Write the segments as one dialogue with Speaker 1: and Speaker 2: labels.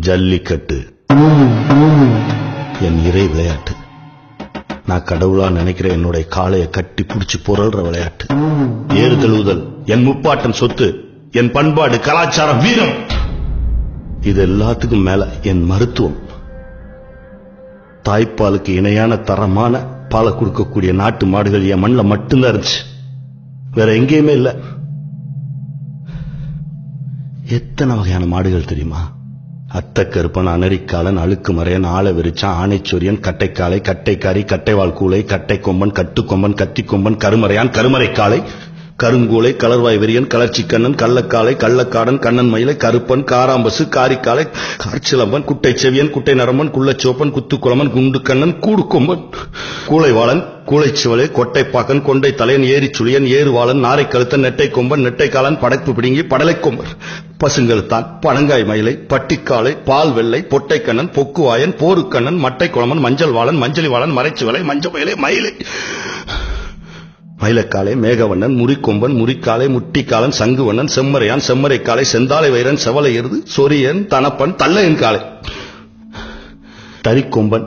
Speaker 1: ஜல்லிக்கட்டு என் இறை விளையாட்டு. நான் கடவுளா நினைக்கிற என்னுடைய காளைய கட்டி பிடிச்சு புரள்ற விளையாட்டு. ஏறு தழுவுதல் என் முப்பாட்டன் சொத்து, என் பண்பாடு, கலாச்சாரம், வீரம். இது எல்லாத்துக்கும் மேல என் மருத்துவம். தாய்ப்பாலுக்கு இணையான தரமான பாலை கொடுக்கக்கூடிய நாட்டு மாடுகள் என் மண்ணில் மட்டும்தான் இருந்துச்சு, வேற எங்கேயுமே இல்ல. எத்தனை வகையான மாடுகள் தெரியுமா? அத்தக்கருப்பன், அனரிக்காலன், அழுக்கு மறையன், ஆள விரிச்சான், ஆணைச்சொரியன், கட்டைக்காலை, கட்டைக்காரி, கட்டைவால் கூளை, கட்டை கொம்பன், கட்டுக்கொம்பன், கத்தி கொம்பன், கருமறையான், கருமறைக்காலை, கருங்கூளை, கலர்வாய் விரியன், கலர்ச்சிக்கண்ணன், கள்ளக்காலை, கள்ளக்காடன், கண்ணன் மயிலை, கருப்பன், காராம்பசு, காரிக்காலை, கார்ச்சிலம்பன், குட்டை செவியன், குட்டை நரம்பன், குள்ளச்சோப்பன், குத்துக்குளமன், குண்டுக்கண்ணன், கூடுக்கொம்பன், கூளைவாளன், கூளைச்சுவலை, கொட்டைப்பாக்கன், கொண்டை தலையன், ஏரி சுழியன், ஏறுவாளன், நாரை கழுத்தன், நெட்டை கொம்பன், நெட்டைக்காலன், படைப்பு பிடுங்கி, படலை கொம்பர், பசுங்கழுத்தான், பனங்காய் மயிலை, பட்டிக்காலை, பால் வெள்ளை, பொட்டைக்கண்ணன், பொக்குவாயன், போருக்கண்ணன், மட்டை குளமன், மஞ்சள் வாளன், மஞ்சளி வாளன், மறைச்சுவலை, மஞ்சள் மயிலை, மயிலை, மயிலக்காலை, மேகவண்ணன், முறிக்கொம்பன், முறிக்காலை, முட்டிக்காலன், சங்குவண்ணன், செம்மறையான், செம்மறைக்காலை, செந்தாலை வைரன், செவலை எருது, சொரியன், தனப்பன், தல்லையன் காலை, தரிக்கொம்பன்,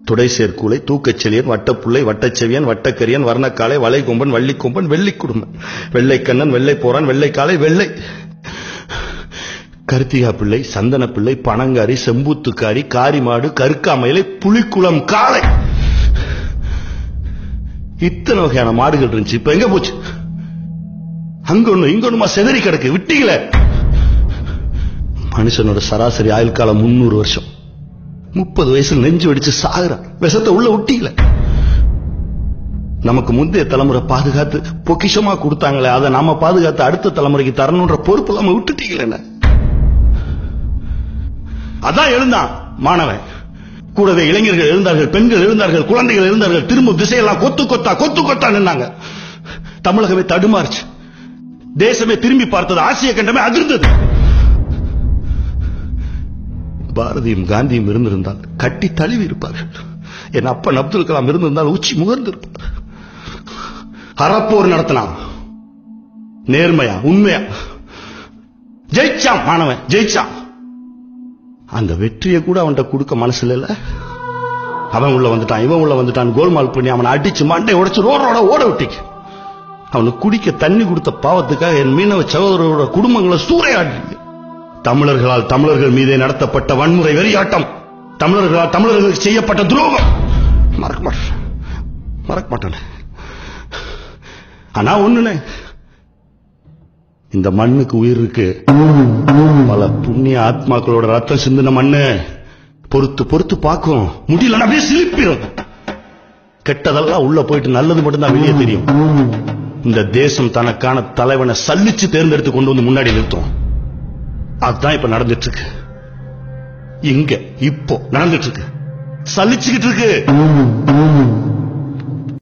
Speaker 1: துடைசேர்கூலை, தூக்கச்செலியன், வட்டப்புள்ளை, வட்டச்செவியன், வட்டக்கரியன், வர்ணக்காலை, வளைகொம்பன், வள்ளிக்கொம்பன், வெள்ளிக்குடும்பன், வெள்ளைக்கண்ணன், வெள்ளை போறான், வெள்ளைக்காலை, வெள்ளை கருத்திகா பிள்ளை, சந்தன பிள்ளை, பனங்காரி, செம்பூத்துக்காரி, காரிமாடு, கருக்காமயிலை, புலிக்குளம் காளை. இத்தனை வகையான மாடுகள் இருந்துச்சு, இப்ப எங்க போச்சு? அங்க ஒண்ணு இங்க ஒண்ணுமா செதறி கிடக்கு, விட்டீங்களே. மனுஷனோட சராசரி ஆயுள் காலம் 300 வருஷம். 30 வயசுல நெஞ்சு வெடிச்சு சாகுறான், விஷத்தை உள்ள விட்டீங்களே. நமக்கு முந்தைய தலைமுறை பாதுகாத்து பொக்கிஷமா கொடுத்தாங்களே, அதை நாம பாதுகாத்து அடுத்த தலைமுறைக்கு தரணுன்ற பொறுப்பு இல்லாம விட்டுட்டீங்களே. அதான் எழுந்தான் மாணவன், கூடவே இளைஞர்கள் எழுந்தார்கள், பெண்கள் எழுந்தார்கள், குழந்தைகள் எழுந்தார்கள். திரும்ப திசையெல்லாம் கொத்து கொத்தா கொத்து கொத்தா நின்னாங்க. தமிழகமே தடுமாறுச்சு, தேசமே திரும்பி பார்த்தது, ஆசிய கண்டமே அதிர்ந்தது. பாரதியும் காந்தியும் இருந்திருந்தால் கட்டி தழுவி இருப்பார்கள். என் அப்பன் அப்துல் கலாம் இருந்திருந்தால் உச்சி முகர்ந்திருப்பார். அறப்போர் நடத்தினான், நேர்மையா உண்மையா ஜெயிச்சான். மாணவன் ஜெயிச்சான். அந்த வெற்றியை கூட அவன்கிட்ட கொடுக்க மனசுல இல்ல. அவன் உள்ள வந்துட்டான், இவன் உள்ள வந்துட்டான், கோல்மால் பண்ணி அவனை அடிச்சு மண்டை உடைச்சு ரோடோட ஓட விட்டிக்கு. அவனுக்கு குடிக்க தண்ணி கொடுத்த பாவத்துக்காக என் மீனவ சகோதரரோட குடும்பங்களை சூறையாடி. தமிழர்களால் தமிழர்கள் மீதே நடத்தப்பட்ட வன்முறை, வெறியாட்டம், தமிழர்களால் தமிழர்களுக்கு செய்யப்பட்ட துரோகம் மறக்க மாட்டேன். ஆனா ஒண்ணுனே, இந்த மண்ணுக்கு உயிர் இருக்கு. பல புண்ணிய ஆத்மாக்களோட ரத்தம் சிந்தின மண்ணு பொறுத்து பொறுத்து பார்க்கும், முடியல அப்படியே சிலிப்பிடும். கெட்டதெல்லாம் உள்ள போயிட்டு நல்லது மட்டும்தான் வெளியே தெரியும். இந்த தேசம் தனக்கான தலைவனை சல்லிச்சு தேர்ந்தெடுத்து கொண்டு வந்து முன்னாடி நிறுத்தும். அதுதான் இப்ப நடந்துட்டு இருக்கு. இங்க இப்போ நடந்துட்டு இருக்கு, சலிச்சுக்கிட்டு இருக்கு.